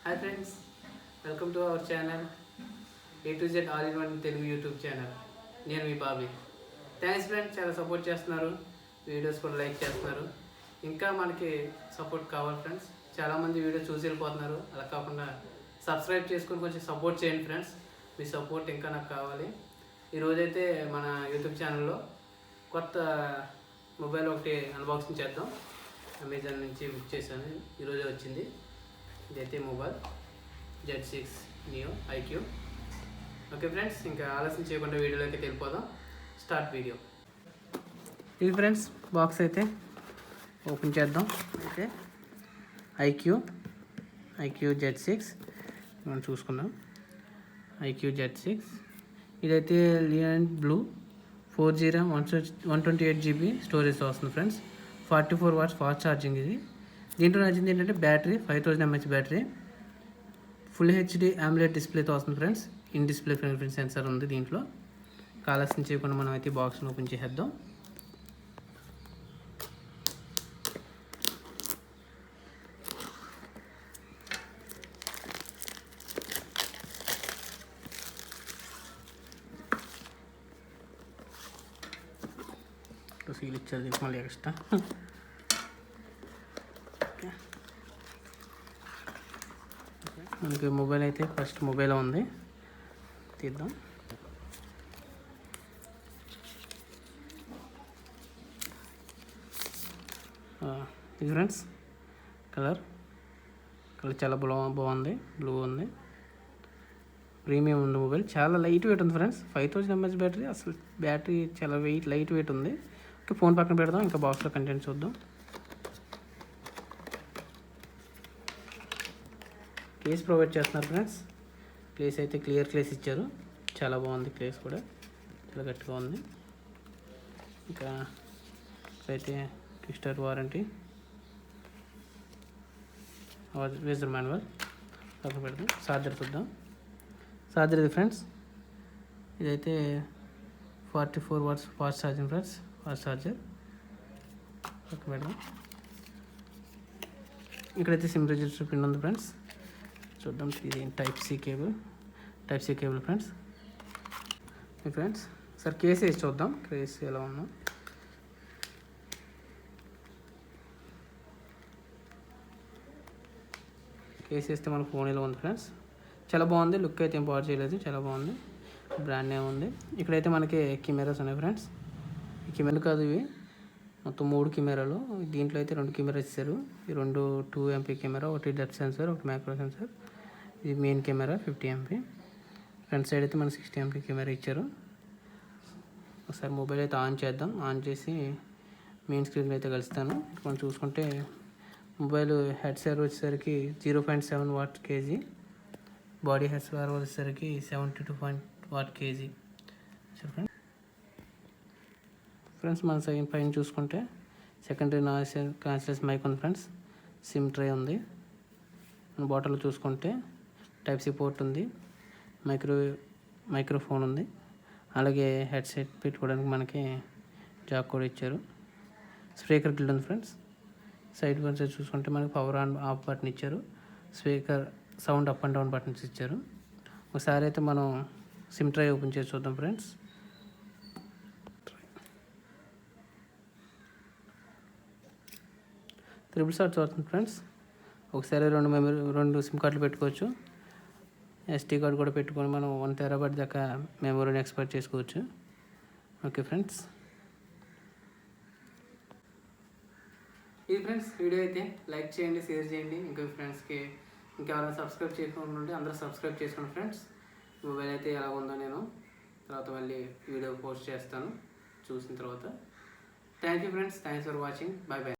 Hi friends, welcome to our channel A to Z All in One Telugu YouTube channel. నేను మీ Bobby. Thanks friends, చాలా support చేస్తున్నారు, videos కూడా like చేస్తున్నారు. ఇంకా మనకి సపోర్ట్ కావాలి ఫ్రెండ్స్. చాలామంది వీడియో చూసి వెళ్ళిపోతున్నారు. అలా కాకుండా సబ్స్క్రైబ్ చేసుకొని కొంచెం సపోర్ట్ చేయండి ఫ్రెండ్స్. మీ సపోర్ట్ ఇంకా నాకు కావాలి. ఈరోజైతే మన యూట్యూబ్ ఛానల్లో కొత్త మొబైల్ ఒకటి అన్బాక్సింగ్ చేద్దాం. అమెజాన్ నుంచి బుక్ చేశాను, ఈరోజే వచ్చింది. ఇదైతే mobile Z6 Neo IQOO. Okay friends, ఇంకా ఆలస్యం చేయకుండా వీడియోలోకి వెళ్ళిపోదాం. Start video. ఇది ఫ్రెండ్స్ బాక్స్ అయితే ఓపెన్ చేద్దాం. అయితే IQOO Z6 మనం చూసుకుందాం. IQOO Z6 ఇదైతే లియన్ బ్లూ 4GB 128GB స్టోరేజ్ వస్తుంది ఫ్రెండ్స్. 44 watts fast charging. ఇది దీంట్లో నచ్చింది ఏంటంటే battery 5000 mAh battery, full HD AMOLED డిస్ప్లేతో వస్తుంది friends. In display finger print censor ఉంది దీంట్లో. ఆలస్యం చేయకుండా మనం అయితే బాక్స్ని ఓపెన్ చేసేద్దాం. సీల్ ఇచ్చారు దీనికి మళ్ళీ ఎక్స్ట్రా. మనకి మొబైల్ అయితే ఫస్ట్ మొబైల్ ఉంది, తీద్దాం. ఇది ఫ్రెండ్స్ కలర్ చాలా బాగుంది, బ్లూ ఉంది. ప్రీమియం ఉంది మొబైల్, చాలా లైట్ వెయిట్ ఉంది ఫ్రెండ్స్. 5000 mAh బ్యాటరీ, అసలు బ్యాటరీ చాలా లైట్ వెయిట్ ఉంది. ఓకే, ఫోన్ పక్కన పెడదాం, ఇంకా బాక్స్లో కంటెంట్ చూద్దాం. కేస్ ప్రొవైడ్ చేస్తున్నారు ఫ్రెండ్స్. కేస్ అయితే క్లియర్ కేస్ ఇచ్చారు, చాలా బాగుంది. కేస్ కూడా చాలా గట్టిగా ఉంది. ఇంకా అయితే కిక్ వారంటీ, యూజర్ మాన్యువల్ పక్కన పెడదాం. చార్జర్ చూద్దాం. చార్జర్ ఇది ఫ్రెండ్స్, ఇదైతే 44 watts fast charging friends. Fast charger పక్కన పెడదాం. ఇక్కడైతే సిమ్ రిజిస్టర్ పిన్ ఉంది ఫ్రెండ్స్, చూద్దాం. ఇది type C cable friends. Friends sir case వేసి చూద్దాం, కేస్ ఎలా ఉందో. కేస్ వేస్తే మన ఫోన్ ఇలా ఉంది ఫ్రెండ్స్. చాలా బాగుంది, లుక్ అయితే ఏం పాడు చేయలేదు, చాలా బాగుంది. బ్రాండ్ నేమ్ ఉంది. ఇక్కడైతే మనకి కెమెరాస్ ఉన్నాయి ఫ్రెండ్స్. ఈ కెమెరాలు కాదు ఇవి, మొత్తం 3 కెమెరాలు. దీంట్లో అయితే 2 కెమెరాస్ ఇచ్చారు. ఈ 2 2MP కెమెరా, ఒకటి డెప్త్ సెన్సార్, ఒకటి మ్యాక్రో సెన్సార్. ఇది main camera 50MP. Front side అయితే మన 60MP కెమెరా ఇచ్చారు. ఒకసారి మొబైల్ అయితే ఆన్ చేద్దాం. ఆన్ చేసి మెయిన్ స్క్రీన్ అయితే కలుస్తాను. మనం చూసుకుంటే మొబైల్ హెడ్ సర్వ్ వచ్చేసరికి 0.7 watt kg, body head serve వచ్చేసరికి 72 watt kg. ఫ్రెండ్స్ మన సైన్ పైన చూసుకుంటే సెకండరీ నాయిస్ క్యాన్సిలేషన్ మైక్ ఉంది ఫ్రెండ్స్. సిమ్ ట్రే ఉంది. మన బాటిల్లో చూసుకుంటే టైప్ సి పోర్ట్ ఉంది, మైక్రోఫోన్ ఉంది. అలాగే హెడ్సెట్ పెట్టుకోవడానికి మనకి జాక్ కూడా ఇచ్చారు. స్పీకర్ గిల్డ్ ఉంది ఫ్రెండ్స్. సైడ్ కొంచెం చూసుకుంటే మనకి పవర్ ఆన్ ఆఫ్ బటన్ ఇచ్చారు. Speaker sound up and down buttons ఇచ్చారు. ఒకసారి అయితే మనం సిమ్ ట్రై ఓపెన్ చేసి చూద్దాం ఫ్రెండ్స్. ట్రిపుల్ షాట్స్ అవుతుంది ఫ్రెండ్స్. ఒకసారి 2 సిమ్ కార్డులు పెట్టుకోవచ్చు. SD కార్డు కూడా పెట్టుకొని మనం 1 TB దాకా మెమరీని ఎక్స్పెక్ట్ చేసుకోవచ్చు. ఓకే ఫ్రెండ్స్, ఇది ఫ్రెండ్స్ వీడియో అయితే లైక్ చేయండి, షేర్ చేయండి. ఇంకా ఫ్రెండ్స్కి ఇంకెవరైనా సబ్స్క్రైబ్ చేసుకోండి ఉంటే అందరూ సబ్స్క్రైబ్ చేసుకోండి ఫ్రెండ్స్. మొబైల్ అయితే ఎలా ఉందో నేను తర్వాత మళ్ళీ వీడియో పోస్ట్ చేస్తాను చూసిన తర్వాత. Thank you friends, thanks for watching. By by.